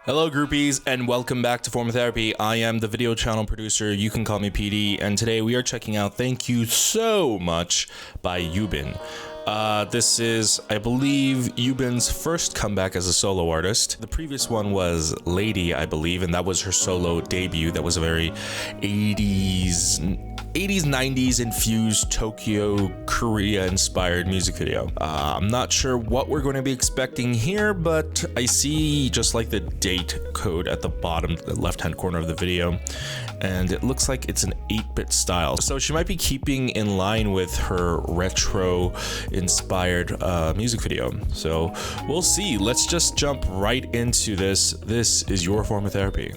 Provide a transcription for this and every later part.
Hello groupies and welcome back to Form of Therapy. I am the video channel producer, you can call me PD, and today we are checking out Thank You So Much by Yubin. This is, I believe, Yubin's first comeback as a solo artist. The previous one was Lady, I believe, and that was her solo debut. That was a very 80s, 90s infused Tokyo, Korea inspired music video. I'm not sure what we're going to be expecting here, but I see just like the date code at the bottom, the left-hand corner of the video, and it looks like it's an 8-bit style. So she might be keeping in line with her retro inspired music video. So we'll see. Let's just jump right into this. This is your Form of Therapy.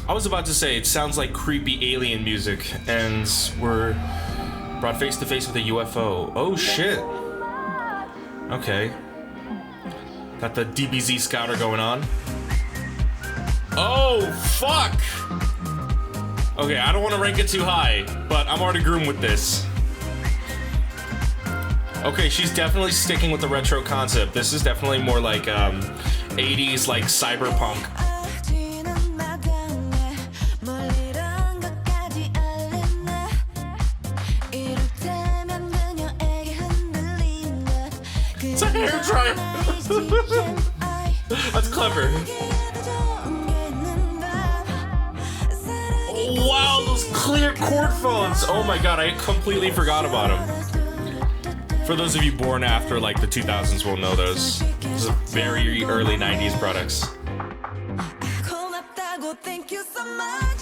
I was about to say, it sounds like creepy alien music, and we're brought face to face with a UFO. Oh shit. Okay. Got the DBZ scouter going on. Oh, fuck! Okay, I don't want to rank it too high, but I'm already groomed with this. Okay, she's definitely sticking with the retro concept. This is definitely more like 80s, like cyberpunk. It's a hair dryer. That's clever. Wow, those clear chord phones. Oh my god, I completely forgot about them. For those of you born after like the 2000s will know those. Those are very early 90s products. Thank you so much.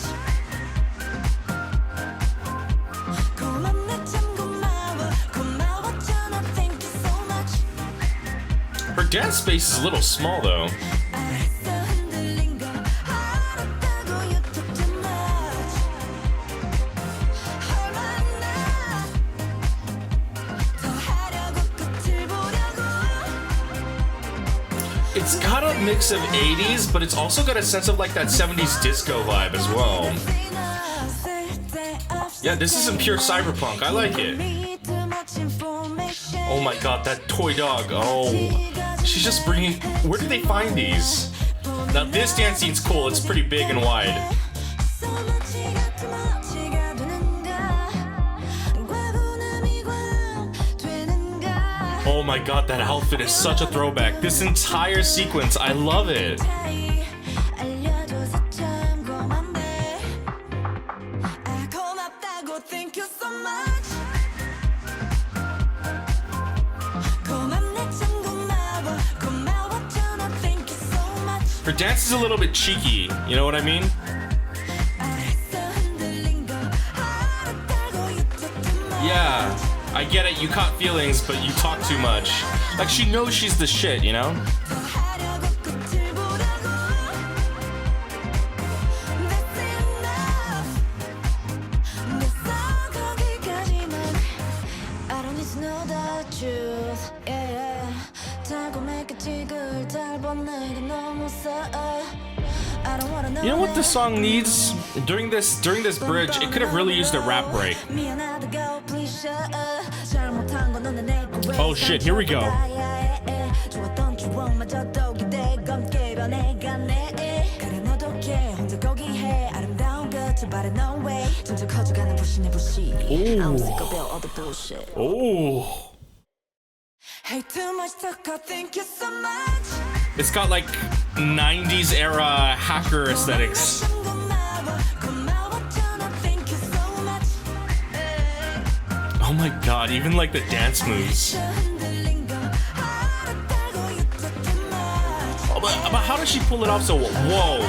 Her dance space is a little small though. It's got a mix of 80s, but it's also got a sense of like that 70s disco vibe as well. Yeah, this is some pure cyberpunk. I like it. Oh my god, that toy dog. Oh, she's just bringing... Where did they find these? Now this dance scene's cool. It's pretty big and wide. Oh my god, that outfit is such a throwback. This entire sequence, I love it. Her dance is a little bit cheeky, you know what I mean? Yeah, I get it, you caught feelings, but you talk too much. Like, she knows she's the shit, you know? You know what this song needs? During this bridge, it could have really used a rap break. Oh shit, here we go. Oh. It's got like 90s era hacker aesthetics. Oh my god, even like the dance moves. Oh, but how does she pull it off so whoa?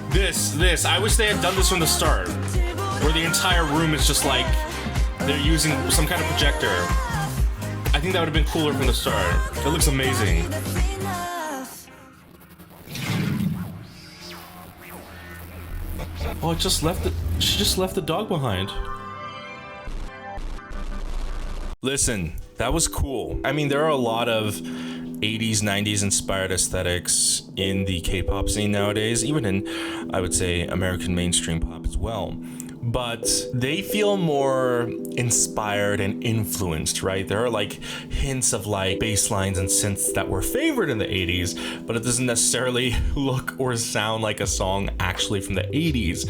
This, I wish they had done this from the start. Where the entire room is just like, they're using some kind of projector. I think that would have been cooler from the start. It looks amazing. Oh, she just left the dog behind. Listen, that was cool. I mean, there are a lot of 80s, 90s inspired aesthetics in the K-pop scene nowadays, even in, I would say, American mainstream pop as well. but they feel more inspired and influenced, right? There are like hints of like bass lines and synths that were favored in the 80s, but it doesn't necessarily look or sound like a song actually from the 80s.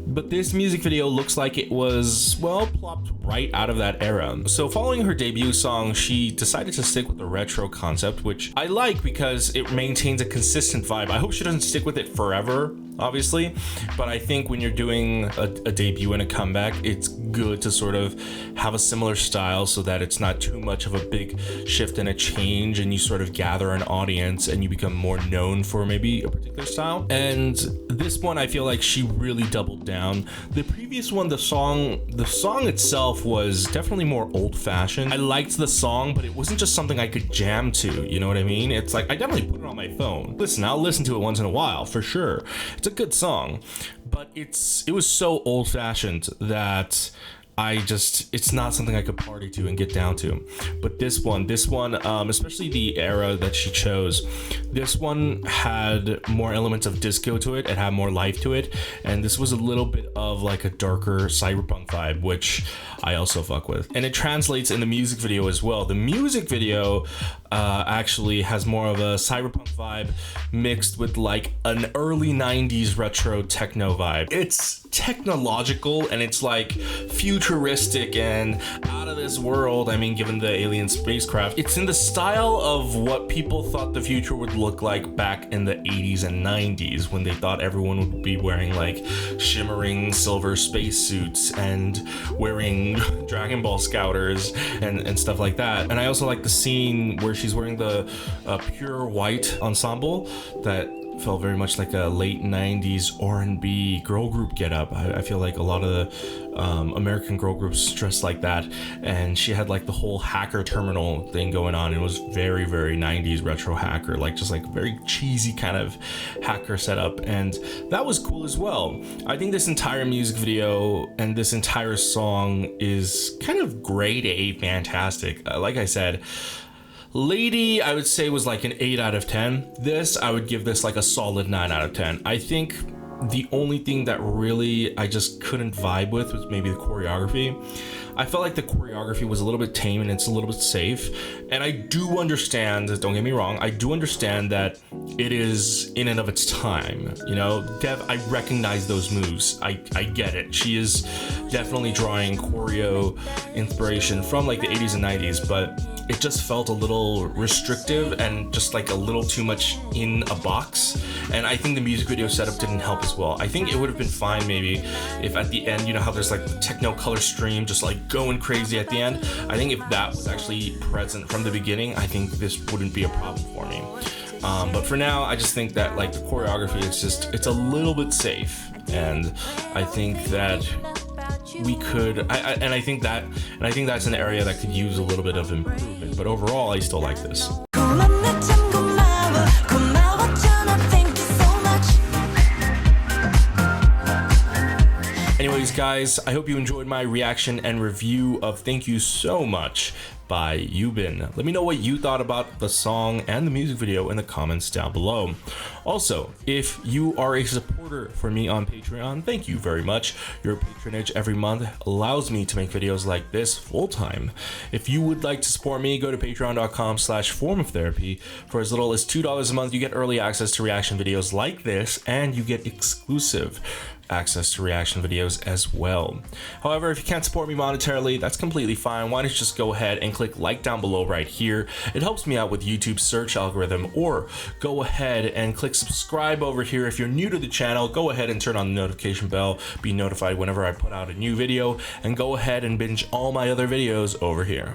But this music video looks like it was, well, plopped right out of that era. So following her debut song, she decided to stick with the retro concept, which I like because it maintains a consistent vibe. I hope she doesn't stick with it forever, obviously, but I think when you're doing a debut and a comeback, it's good to sort of have a similar style so that it's not too much of a big shift and a change, and you sort of gather an audience and you become more known for maybe a particular style. And this one, I feel like she really doubled down. The previous one, the song itself was definitely more old-fashioned. I liked the song, but it wasn't just something I could jam to, you know what I mean? It's like, I definitely put it on my phone. Listen, I'll listen to it once in a while, for sure. It's a good song, but it was so old-fashioned that it's not something I could party to and get down to. But this one, especially the era that she chose, this one had more elements of disco to it. It had more life to it, and this was a little bit of like a darker cyberpunk vibe, which I also fuck with. And it translates in the music video as well. The music video actually has more of a cyberpunk vibe mixed with like an early 90s retro techno vibe. It's technological and it's like futuristic and out of this world. I mean, given the alien spacecraft, it's in the style of what people thought the future would look like back in the 80s and 90s, when they thought everyone would be wearing like shimmering silver spacesuits and wearing Dragon Ball Scouters and stuff like that. And I also like the scene where she's wearing the pure white ensemble that felt very much like a late 90s R&B girl group getup. I feel like a lot of the American girl groups dressed like that, and she had like the whole hacker terminal thing going on. It was very, very 90s retro hacker, like just like very cheesy kind of hacker setup, and that was cool as well. I think this entire music video and this entire song is kind of grade A fantastic. Like I said, Lady, I would say, was like an 8 out of 10. This, I would give this like a solid 9 out of 10. I think the only thing that really I just couldn't vibe with was maybe the choreography. I felt like the choreography was a little bit tame and it's a little bit safe. And I do understand, don't get me wrong, I do understand that it is in and of its time. You know, Dev, I recognize those moves. I get it. She is definitely drawing choreo inspiration from like the 80s and 90s, but it just felt a little restrictive and just like a little too much in a box. And I think the music video setup didn't help as well. I think it would have been fine maybe if at the end, you know how there's like the techno color stream just like going crazy at the end. I think if that was actually present from the beginning, I think this wouldn't be a problem for me. But for now, I just think that like the choreography is just, it's a little bit safe. And I think that we could, I think that's an area that could use a little bit of improvement. But overall, I still like this. Anyways, guys, I hope you enjoyed my reaction and review of Thank You So Much by Yubin. Let me know what you thought about the song and the music video in the comments down below. Also, if you are a supporter for me on Patreon, thank you very much. Your patronage every month allows me to make videos like this full time. If you would like to support me, go to patreon.com/formoftherapy. For as little as $2 a month, you get early access to reaction videos like this, and you get exclusive access to reaction videos as well. However, if you can't support me monetarily, that's completely fine. Why don't you just go ahead and click like down below right here. It helps me out with YouTube's search algorithm. Or go ahead and click subscribe over here. If you're new to the channel, go ahead and turn on the notification bell, be notified whenever I put out a new video, and go ahead and binge all my other videos over here.